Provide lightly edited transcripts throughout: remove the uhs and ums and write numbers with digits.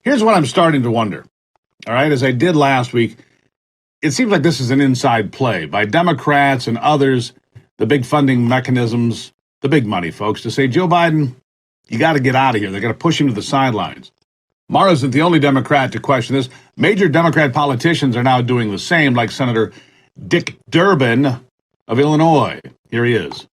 Here's what I'm starting to wonder. All right, as I did last week, it seems like this is an inside play by Democrats and others, the big funding mechanisms, the big money folks, to say, Joe Biden, you got to get out of here. They're going to push him to the sidelines. Mara isn't the only Democrat to question this. Major Democrat politicians are now doing the same, like Senator Dick Durbin of Illinois. Here he is.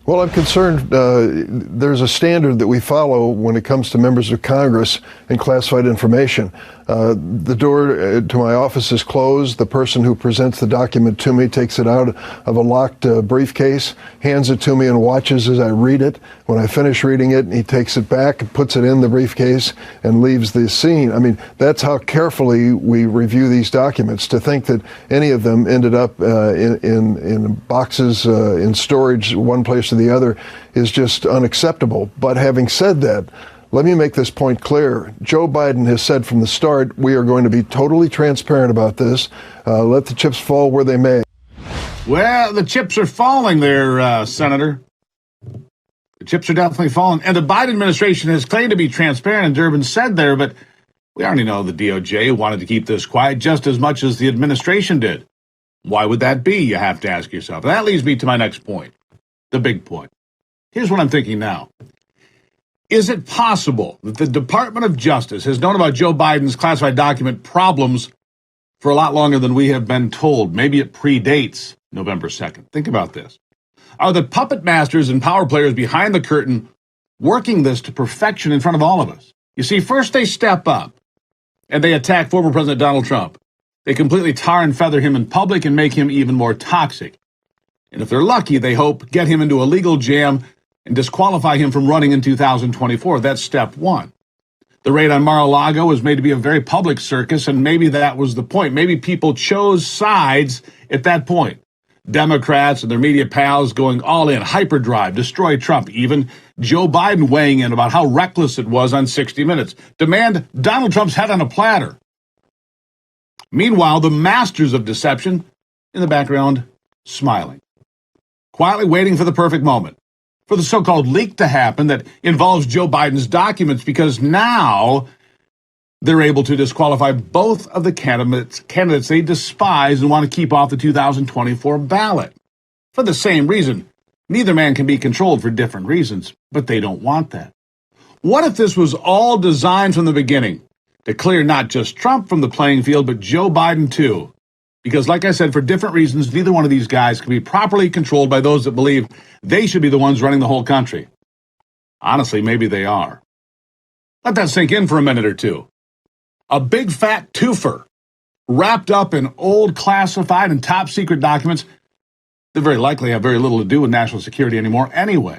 Well, I'm concerned there's a standard that we follow when it comes to members of Congress and classified information. The door to my office is closed. The person who presents the document to me takes it out of a locked briefcase, hands it to me, and watches as I read it. When I finish reading it, he takes it back, puts it in the briefcase, and leaves the scene. I mean, that's how carefully we review these documents. To think that any of them ended up in boxes in storage one place or the other is just unacceptable. But having said that, let me make this point clear. Joe Biden has said from the start, we are going to be totally transparent about this. Let the chips fall where they may. Well, the chips are falling there, Senator. The chips are definitely falling. And the Biden administration has claimed to be transparent, and Durbin said there, but we already know the DOJ wanted to keep this quiet just as much as the administration did. Why would that be, you have to ask yourself. And that leads me to my next point, the big point. Here's what I'm thinking now. Is it possible that the Department of Justice has known about Joe Biden's classified document problems for a lot longer than we have been told? Maybe it predates November 2nd. Think about this. Are the puppet masters and power players behind the curtain working this to perfection in front of all of us? You see, first they step up and they attack former President Donald Trump. They completely tar and feather him in public and make him even more toxic. And if they're lucky, they hope get him into a legal jam and disqualify him from running in 2024. That's step one. The raid on Mar-a-Lago was made to be a very public circus, and maybe that was the point. Maybe people chose sides at that point. Democrats and their media pals going all in, hyperdrive, destroy Trump. Even Joe Biden weighing in about how reckless it was on 60 Minutes. Demand Donald Trump's head on a platter. Meanwhile, the masters of deception in the background smiling, quietly waiting for the perfect moment, for the so-called leak to happen that involves Joe Biden's documents, because now they're able to disqualify both of the candidates they despise and want to keep off the 2024 ballot. For the same reason, neither man can be controlled for different reasons, but they don't want that. What if this was all designed from the beginning to clear not just Trump from the playing field, but Joe Biden too? Because, like I said, for different reasons, neither one of these guys can be properly controlled by those that believe they should be the ones running the whole country. Honestly, maybe they are. Let that sink in for a minute or two. A big fat twofer wrapped up in old classified and top secret documents that very likely have very little to do with national security anymore anyway.